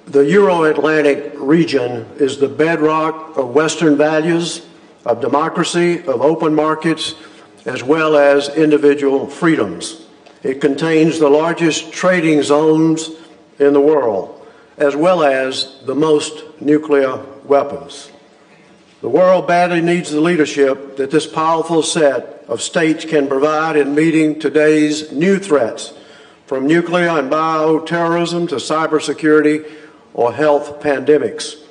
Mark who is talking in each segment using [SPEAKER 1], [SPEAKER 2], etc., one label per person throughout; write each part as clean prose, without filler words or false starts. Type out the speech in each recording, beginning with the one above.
[SPEAKER 1] The Euro-Atlantic region is the bedrock of Western values, of democracy, of open markets, as well as individual freedoms. It contains the largest trading zones in the world, as well as the most nuclear weapons. The world badly needs the leadership that this powerful set of states can provide in meeting today's new threats, from nuclear and bioterrorism to cybersecurity or health pandemics.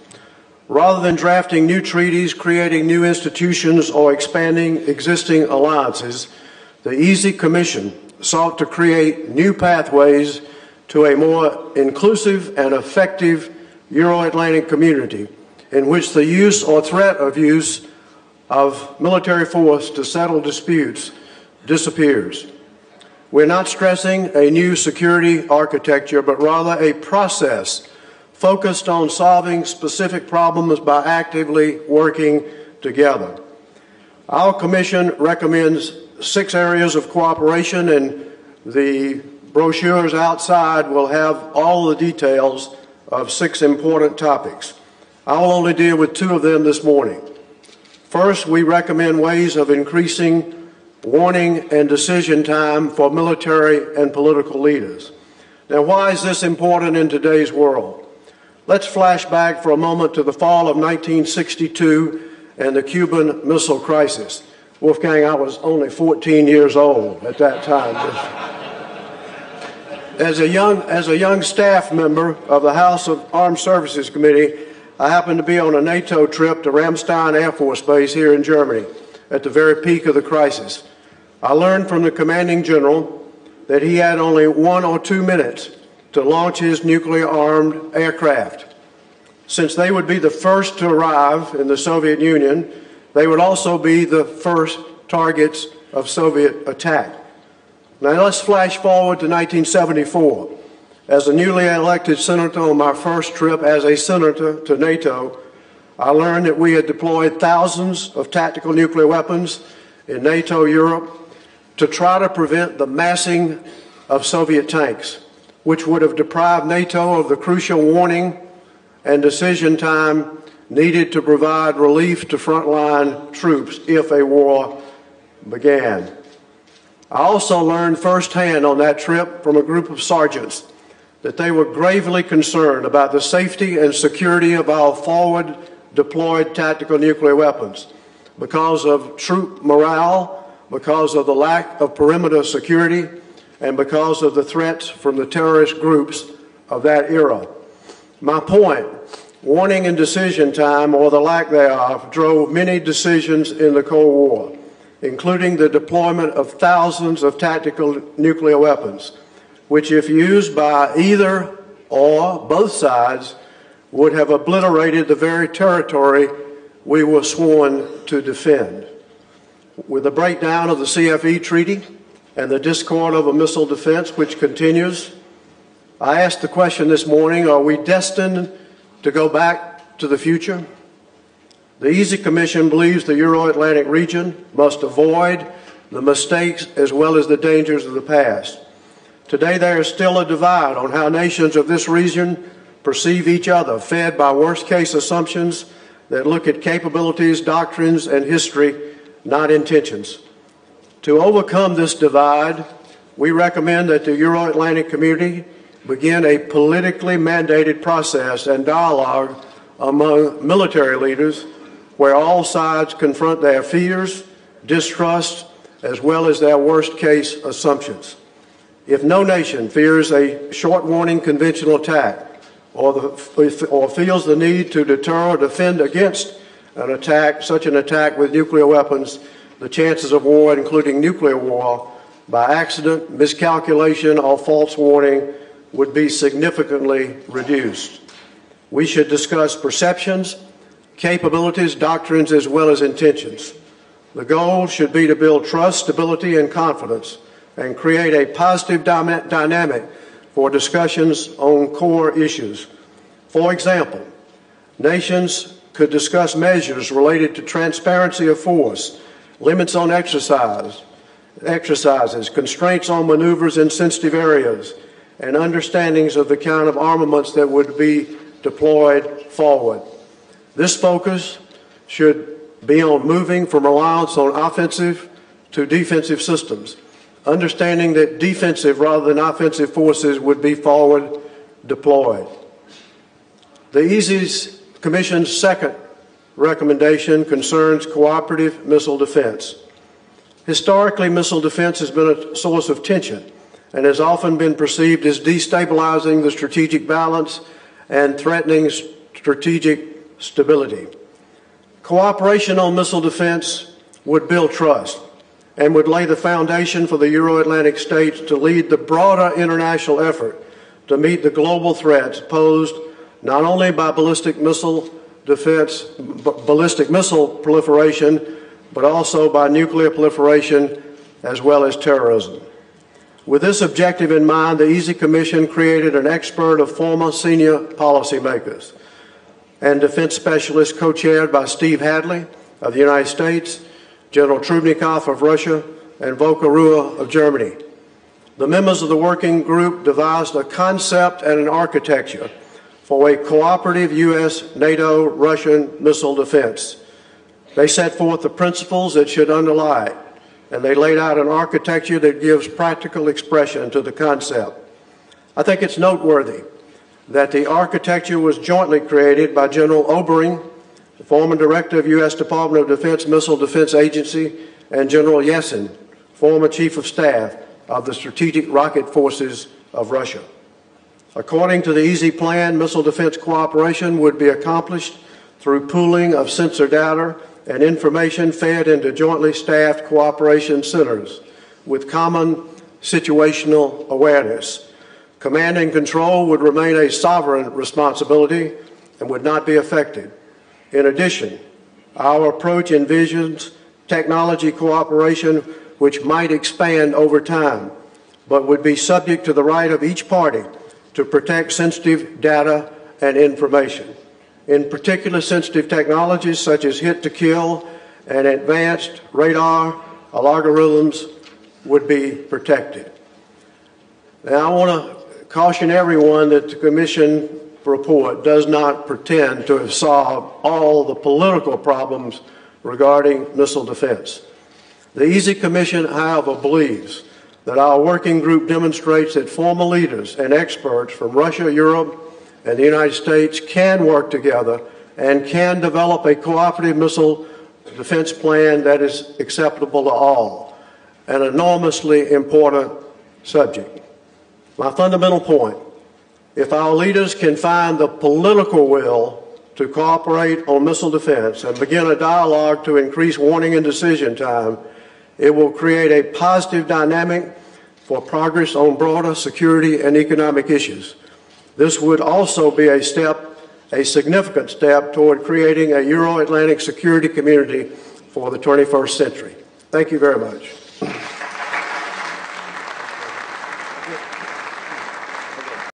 [SPEAKER 1] Rather than drafting new treaties, creating new institutions, or expanding existing alliances, the EASI Commission sought to create new pathways to a more inclusive and effective Euro-Atlantic community in which the use or threat of use of military force to settle disputes disappears. We're not stressing a new security architecture, but rather a process focused on solving specific problems by actively working together. Our Commission recommends 6 areas of cooperation, and the brochures outside will have all the details of 6 important topics. I will only deal with 2 of them this morning. First, we recommend ways of increasing warning and decision time for military and political leaders. Now, why is this important in today's world? Let's flash back for a moment to the fall of 1962 and the Cuban Missile Crisis. Wolfgang, I was only 14 years old at that time. As a young staff member of the House of Armed Services Committee, I happened to be on a NATO trip to Ramstein Air Force Base here in Germany at the very peak of the crisis. I learned from the commanding general that he had only 1 or 2 minutes to launch his nuclear-armed aircraft. Since they would be the first to arrive in the Soviet Union, they would also be the first targets of Soviet attack. Now let's flash forward to 1974. As a newly elected senator on my first trip as a senator to NATO, I learned that we had deployed thousands of tactical nuclear weapons in NATO Europe to try to prevent the massing of Soviet tanks, which would have deprived NATO of the crucial warning and decision time needed to provide relief to frontline troops if a war began. I also learned firsthand on that trip from a group of sergeants that they were gravely concerned about the safety and security of our forward deployed tactical nuclear weapons because of troop morale, because of the lack of perimeter security, and because of the threats from the terrorist groups of that era. My point, warning and decision time, or the lack thereof, drove many decisions in the Cold War, including the deployment of thousands of tactical nuclear weapons, which, if used by either or both sides, would have obliterated the very territory we were sworn to defend. With the breakdown of the CFE treaty and the discord over missile defense, which continues, I asked the question this morning, are we destined to go back to the future? The EASI Commission believes the Euro-Atlantic region must avoid the mistakes as well as the dangers of the past. Today there is still a divide on how nations of this region perceive each other, fed by worst-case assumptions that look at capabilities, doctrines, and history, not intentions. To overcome this divide, we recommend that the Euro-Atlantic community begin a politically mandated process and dialogue among military leaders where all sides confront their fears, distrust, as well as their worst-case assumptions. If no nation fears a short-warning conventional attack or feels the need to deter or defend against an attack, such an attack with nuclear weapons, the chances of war, including nuclear war, by accident, miscalculation, or false warning would be significantly reduced. We should discuss perceptions, capabilities, doctrines, as well as intentions. The goal should be to build trust, stability, and confidence, and create a positive dynamic for discussions on core issues. For example, nations could discuss measures related to transparency of force, limits on exercises, constraints on maneuvers in sensitive areas, and understandings of the kind of armaments that would be deployed forward. This focus should be on moving from reliance on offensive to defensive systems, understanding that defensive rather than offensive forces would be forward deployed. The EASI Commission's second recommendation concerns cooperative missile defense. Historically, missile defense has been a source of tension and has often been perceived as destabilizing the strategic balance and threatening strategic stability. Cooperation on missile defense would build trust and would lay the foundation for the Euro-Atlantic states to lead the broader international effort to meet the global threats posed not only by ballistic missile proliferation, but also by nuclear proliferation as well as terrorism. With this objective in mind, the EASI Commission created an expert of former senior policymakers and defense specialists co-chaired by Steve Hadley of the United States, General Trubnikov of Russia, and Volker Ruhr of Germany. The members of the working group devised a concept and an architecture for a cooperative U.S., NATO, Russian missile defense. They set forth the principles that should underlie it, and they laid out an architecture that gives practical expression to the concept. I think it's noteworthy that the architecture was jointly created by General Obering, the former director of U.S. Department of Defense Missile Defense Agency, and General Yeltsin, former chief of staff of the Strategic Rocket Forces of Russia. According to the EASI plan, missile defense cooperation would be accomplished through pooling of sensor data and information fed into jointly staffed cooperation centers with common situational awareness. Command and control would remain a sovereign responsibility and would not be affected. In addition, our approach envisions technology cooperation which might expand over time, but would be subject to the right of each party to protect sensitive data and information. In particular, sensitive technologies such as hit-to-kill and advanced radar algorithms would be protected. Now, I want to caution everyone that the Commission report does not pretend to have solved all the political problems regarding missile defense. The EASI Commission, however, believes that our working group demonstrates that former leaders and experts from Russia, Europe, and the United States can work together and can develop a cooperative missile defense plan that is acceptable to all, an enormously important subject. My fundamental point, if our leaders can find the political will to cooperate on missile defense and begin a dialogue to increase warning and decision time, it will create a positive dynamic for progress on broader security and economic issues. This would also be a significant step toward creating a Euro-Atlantic security community for the 21st century. Thank you very much.